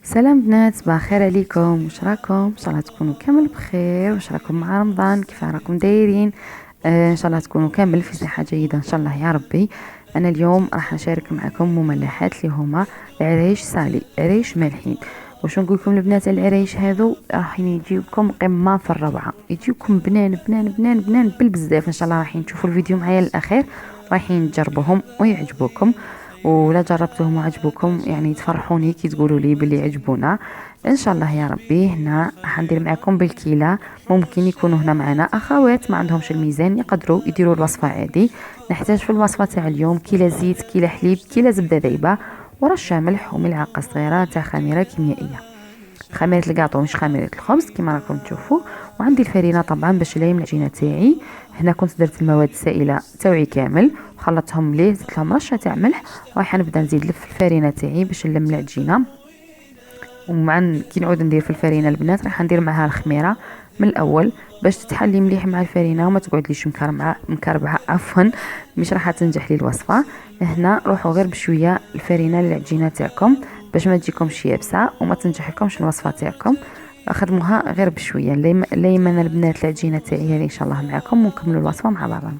سلام بنات، بخير عليكم. واش راكم؟ ان شاء الله تكونوا كامل بخير. واش راكم مع رمضان؟ كيف راكم دايرين؟ ان شاء الله تكونوا كامل في صحه جيده ان شاء الله يا ربي. انا اليوم راح نشارك معكم مملحات اللي هما العريش سالي، عريش مالحين. واش نقول لكم البنات؟ العريش هذو راح يجيوكم قمه في الروعه، يجيوكم بنان بنان بنان بنان بالبزاف ان شاء الله. راح تشوفوا الفيديو معايا للاخير، رايحين تجربوهم ويعجبوكم. ولا جربتوهم وعجبوكم يعني تفرحوني كي تقولوا لي باللي عجبونا ان شاء الله يا ربي. هنا راح ندير معكم بالكيله. ممكن يكونوا هنا معنا اخوات ما عندهمش الميزان، يقدروا يديروا الوصفه عادي. نحتاج في الوصفه تاع اليوم كيلو زيت، كيلو حليب، كيلو زبده ذايبه، ورشه ملح، وملعقه صغيره تاع خميره كيميائيه، خميره الكاطو مش خميره الخبز كما راكم تشوفوا. وعندي الفرينه طبعا باش نليم العجينه تاعي. هنا كنت درت المواد السائله تاعي كامل وخلطتهم مليح، زدت لهم رشه تاع ملح. وراح نبدا نزيد في الفرينه تاعي باش نلم العجينه. ومع كي نعود ندير في الفرينه البنات راح ندير معها الخميره من الاول باش تتحلي مليح مع الفرينه وما تقعدليش مكربعه عفوا. مش راح تنجح لي الوصفه. هنا روحوا غير بشويه الفرينه للعجينه تاعكم باش ما تجيكمش يابسه وما تنجح لكمش الوصفه تاعكم. خدموها غير بشويه. ليما البنات العجينه تاعي هذه ان شاء الله معكم، ونكملوا الوصفه مع بعضنا.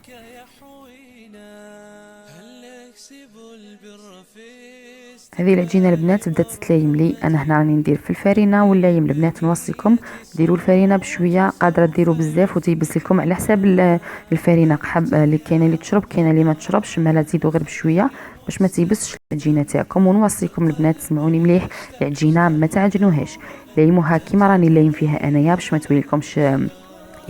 هذه العجينه البنات بدات تتلايم لي. انا هنا راني ندير في الفرينه واللايم البنات. نوصيكم ديروا الفرينه بشويه، قادره ديروا بزاف وتيبس لكم على حساب الفرينه. حب اللي كاينه اللي تشرب، كاينه اللي ما تشربش، ما تزيدوا غير بشويه باش ما تيبسش العجينه تاعكم. ونوصيكم البنات تسمعوني مليح، العجينه ما تعجنوهاش، لايموها كيما راني لايم فيها انايا باش ما تولي لكمش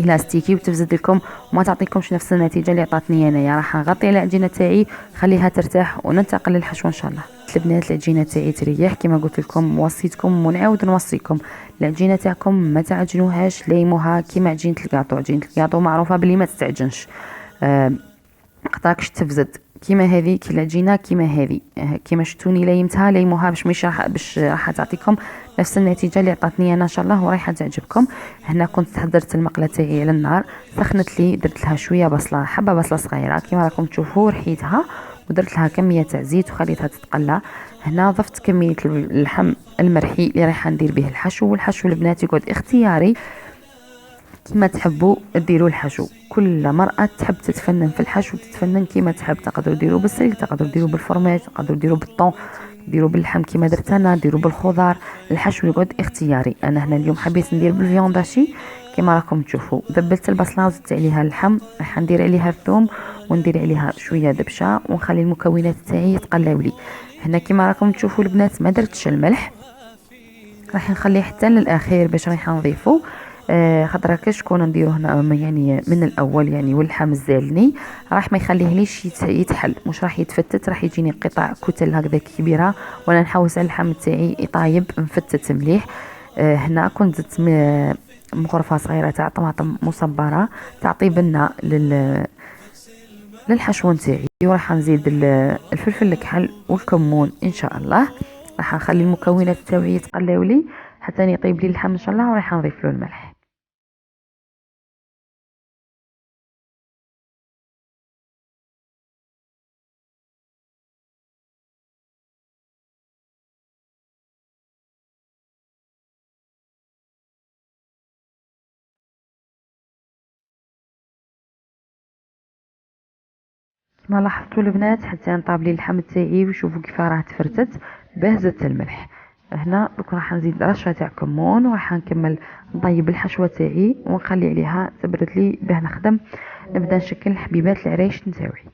الاستيكي وتفزد لكم وما تعطيكمش نفس النتيجه اللي عطاتني انايا. راح نغطي على العجينه تاعي خليها ترتاح وننتقل للحشو ان شاء الله. البنات العجينه تاعي تريح كما قلت لكم، وصيتكم ونعاود نوصيكم العجينه تاعكم ما تعجنوهاش، ليموها كيما عجينه الكاطو. عجينه الكاطو معروفه بلي ما تستعجنش، قطاكش تفزد كيما هذه. كي العجينه كيما هذه، كيما شفتوني لايمتها ليموها باش راح تعطيكم نفس النتيجه اللي عطاتني انا ان شاء الله ورايحه تعجبكم. هنا كنت حضرت المقله تاعي على النار، سخنت لي، درت لها شويه بصله، حبه بصله صغيره كيما راكم تشوفوا، رحيتها ودرت لها كميه تاع زيت وخليتها تتقلى. هنا ضفت كميه اللحم المرحي اللي رايحه ندير به الحشو. والحشو البنات يقعد اختياري كما تحبوا ديروا الحشو. كل مرأة تحب تتفنن في الحشو تتفنن كما تحب. تقدروا ديروا بالسلق، تقدروا ديروا بالفرماج، تقدروا ديروا بالطون، ديروا باللحم كما درت انا، ديروا بالخضار. الحشو يقعد اختياري. انا هنا اليوم حبيت ندير بالفيونداشي كما راكم تشوفوا. دبلت البصله وزدت عليها اللحم، راح ندير عليها الثوم وندير عليها شويه دبشه ونخلي المكونات تاعي يتقلاو لي. هنا كما راكم تشوفوا البنات ما درتش الملح، راح نخليه حتى للاخير باش راح نضيفه. خاطر هكا شكون نديرو هنا يعني من الاول يعني واللحم الزالني راح ما يخليهليش يتحل، مش راح يتفتت، راح يجيني قطع كتل هكذا كبيره وانا نحوس على اللحم تاعي يطايب مفتت مليح. هنا كنت زدت مغرفه صغيره تاع طماطم مصبره تعطي بنه للحشو نتاعي. وراح نزيد الفلفل الكحل والكمون ان شاء الله. راح نخلي المكونات تاعي يتقلاو لي حتى يطيب لي اللحم ان شاء الله، وراح نضيف له الملح. كما لاحظتوا البنات حتى نطاب لي اللحم تاعي وشوفوا كيف راه تفرتت باه زدت الملح. هنا دوك راح نزيد رشه تاع كمون وراح نكمل نطيب الحشوه تاعي ونخلي عليها تبرد لي باه نخدم نبدا نشكل حبيبات العريش نتاعي.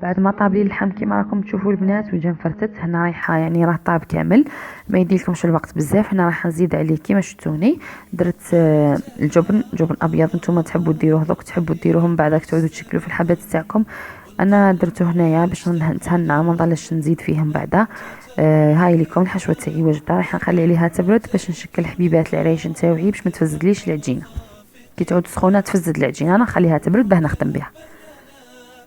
بعد ما طاب لي اللحم كيما راكم تشوفوا البنات وجا مفرتت، هنا رايحه يعني راه طاب كامل ما يديلكمش الوقت بزاف. هنا راح نزيد عليه كيما شفتوني درت جبن ابيض. نتوما تحبوا ديروه دوك، تحبوا ديروه من بعد تعودوا تشكلوا في الحبات تاعكم. انا درته هنايا باش نتهنى ما نضلش نزيد فيهم بعدا. هاي لكم الحشوه تاعي واجده، راح نخلي عليها تبرد باش نشكل حبيبات العريش نتاوعي باش ما تفزدليش العجينه. كي تعود سخونه تفزد العجينه انا نخليها تبرد باه نخدم بها.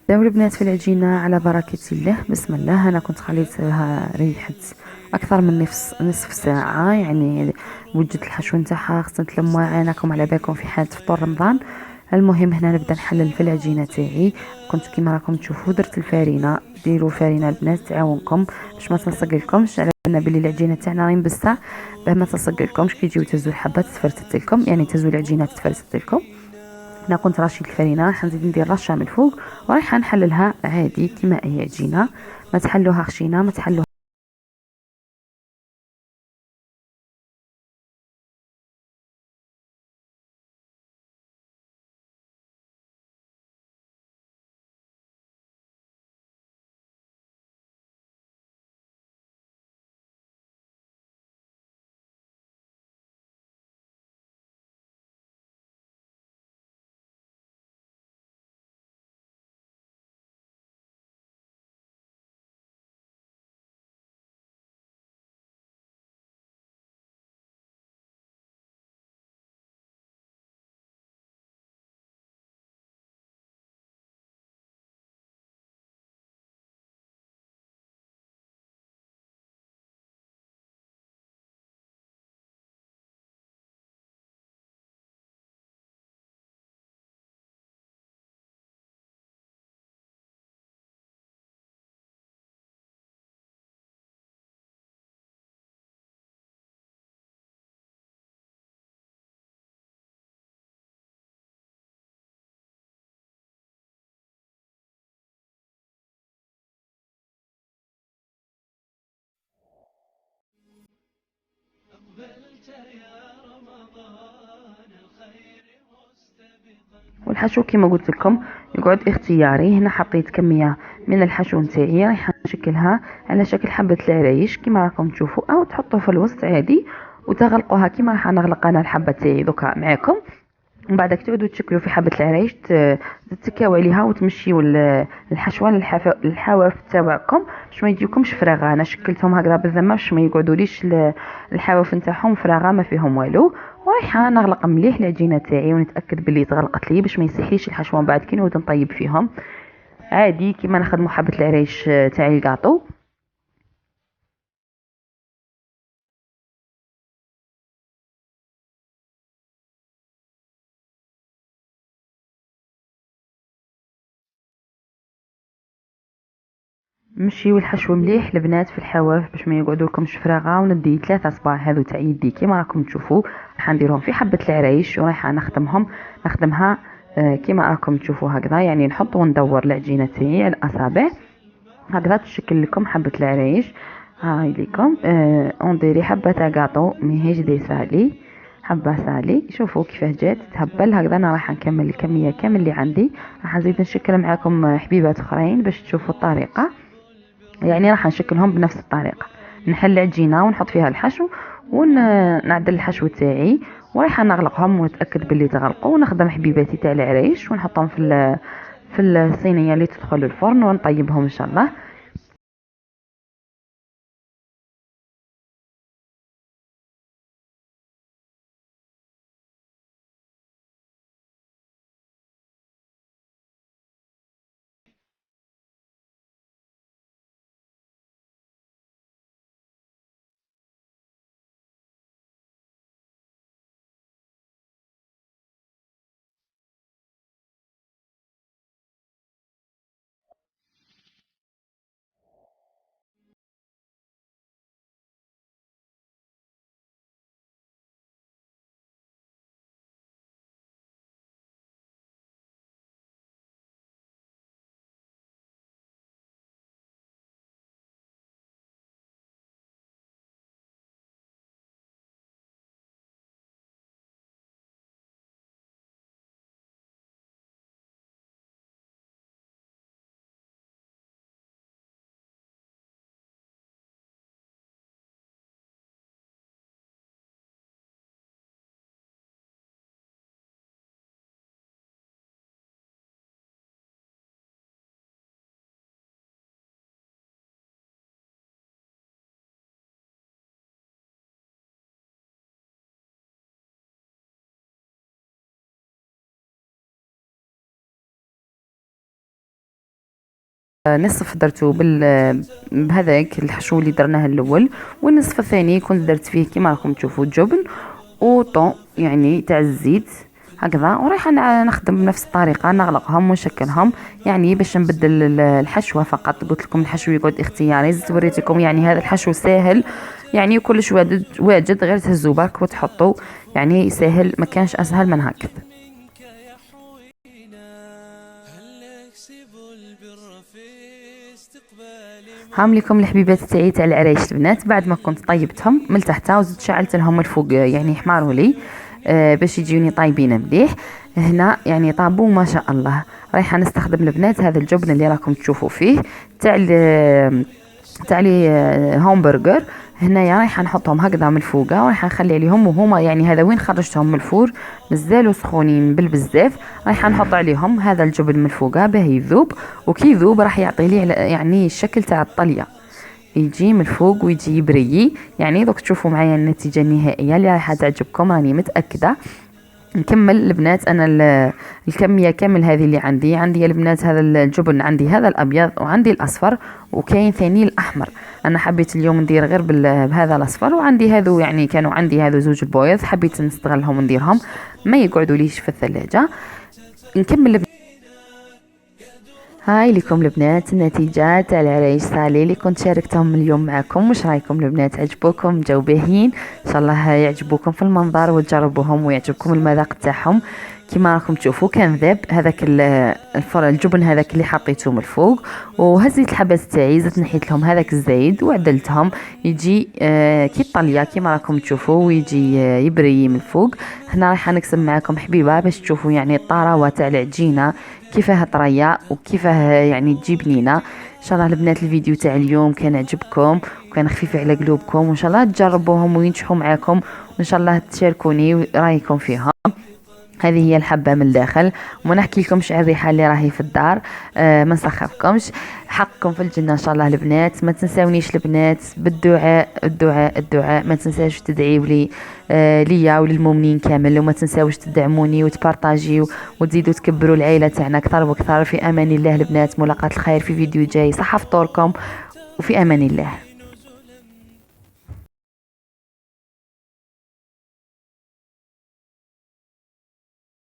داو البنات في العجينة على بركة الله. بسم الله. أنا كنت خليتها ريحت أكثر من نصف ساعة يعني. وجدت الحشو نتاعها خصنا تلموا عينكم على بالكم في حالة فطور رمضان. المهم هنا نبدا نحلل في العجينه تاعي. كنت كيما راكم تشوفوا درت الفرينه. ديروا الفرينه البنات تعاونكم باش ما تلصق لكمش، على بالنا بلي العجينه تاعنا راهي مبسه باه ما تلصق لكمش. كي تجيو تهزوا الحبات تفرتت لكم، يعني تهزوا العجينه تفرتت لكم. هنا كنت رشيت الفرينه، راح نزيد ندير رشه من الفوق ورايحه نحللها عادي كيما اي عجينه. ما تحلوها خشينه، ما تحلوها. والحشو كما قلت لكم يقعد اختياري. هنا حطيت كميه من الحشو نتاعي، راح نشكلها على شكل حبه العرايش كما راكم تشوفوا، او تحطوه في الوسط عادي وتغلقوها كما راح نغلق انا الحبه تاعي دوكا معاكم. ومن بعد تعودوا تشكلوا في حبه العرايش، تتكاو عليها وتمشيوا الحشوه للحواف تاعكم باش ما يجيكمش فراغه. انا شكلتهم هكذا بالذمه باش ما يقعدوليش الحواف نتاعهم فراغه ما فيهم والو. ورايحه نغلق مليح العجينه تاعي ونتاكد بلي تغلقت لي باش ما يسيحليش الحشوه من بعد كي نعود نطيب فيهم عادي كيما نخدموا حبه العرايش تاعي الكاطو. نمشيو الحشو مليح البنات في الحواف باش ما يقعدوا لكمش فراغه. وندي 3 صباع هذو تاع يدي كيما راكم تشوفوا، راح نديرهم في حبه العرايش ورايحه نخدمها كيما راكم تشوفوا هكذا. يعني نحط وندور العجينه تاعي على الاصابع هكذا تشكل لكم حبه العرايش. هاي ليكم انديري حبه تاع كاطو ماهيش دي سالي، حبه سالي. شوفوا كيفاه جات تهبل هكذا. انا راح نكمل الكميه كامل اللي عندي، راح نزيد نشكل معكم حبيبات اخرين باش تشوفوا الطريقه. يعني راح نشكلهم بنفس الطريقه، نحل العجينه ونحط فيها الحشو ونعدل الحشو تاعي ورايحه نغلقهم ونتاكد باللي تغلقوا. ونخدم حبيباتي تاع العرايش ونحطهم في الصينيه اللي تدخل الفرن ونطيبهم ان شاء الله. نصف درتو بهذاك الحشو اللي درناه الاول، والنصف الثاني كنت درت فيه كيما راكم تشوفوا جبن وطون يعني تاع الزيت هكذا. ورايحه نخدم بنفس الطريقه، نغلقهم ونشكلهم يعني باش نبدل الحشوه فقط. قلت لكم الحشو يقعد اختياري، زدت وريتكم يعني هذا الحشو ساهل يعني كلش واجد، غير تهزوا برك وتحطوا، يعني ساهل، ما كانش اسهل من هكذا. هام لكم الحبيبات تاعي تاع العرايش البنات، بعد ما كنت طيبتهم من تحتها وزدت شعلت لهم الفوق يعني حماروا لي باش يجيوني طايبين مليح. هنا يعني طابوا ما شاء الله. رايحه نستخدم البنات هذا الجبن اللي راكم تشوفوا فيه تاع لي همبرجر. هنايا رايحه نحطهم هكذا من الفوقه، ورايحه نخلي عليهم وهما يعني هذا وين خرجتهم من الفور مازالوا سخونين بالبزاف. رايحه نحط عليهم هذا الجبن من الفوقه باه يذوب، وكي يذوب راح يعطي لي يعني الشكل تاع الطليه، يجي من الفوق ويجي يبري. يعني دوك تشوفوا معايا النتيجه النهائيه اللي راح تعجبكم راني متاكده. نكمل البنات انا الكميه كامل هذه اللي عندي يا البنات. هذا الجبن عندي هذا الابيض وعندي الاصفر وكاين ثاني الاحمر. انا حبيت اليوم ندير غير بهذا الاصفر، وعندي هذو يعني كانوا عندي هذو زوج البويض حبيت نستغلهم ونديرهم ما يقعدوا ليش في الثلاجه. نكمل. هاي لكم البنات النتيجة تاع العرايش صالي اللي كنت شاركتهم اليوم معكم. واش رايكم البنات؟ عجبوكم؟ جاو باهيين ان شاء الله يعجبوكم في المنظر وتجربوهم ويعجبكم المذاق تاعهم. كما راكم تشوفوا كان ذاب هذاك الجبن هذاك اللي حطيته من الفوق، وهزيت الحبات تاعي زدت نحيت لهم هذاك الزايد وعدلتهم يجي كي الطليه كما راكم تشوفوا، ويجي يبري من الفوق. هنا رايحه نقسم معكم حبيبه باش تشوفوا يعني الطراوه تاع العجينه كيفاه طريه وكيفاه يعني تجي بنينه. ان شاء الله البنات الفيديو تاع اليوم كان عجبكم وكان خفيف على قلوبكم، وان شاء الله تجربوهم وينجحوا معاكم، وان شاء الله تشاركوني رايكم فيها. هذه هي الحبه من الداخل، وما نحكي لكمش على الريحه اللي راهي في الدار. ما نسخفكمش، حقكم في الجنه ان شاء الله البنات. ما تنساونيش البنات بالدعاء، الدعاء الدعاء، ما تنساوش تدعيوا لي ليا وللمؤمنين كامل، وما تنساوش تدعموني وتبارطاجيو وتزيدوا تكبروا العائله تاعنا اكثر واكثر. في امان الله البنات، ملاقات الخير في فيديو جاي. صحه فطوركم وفي امان الله.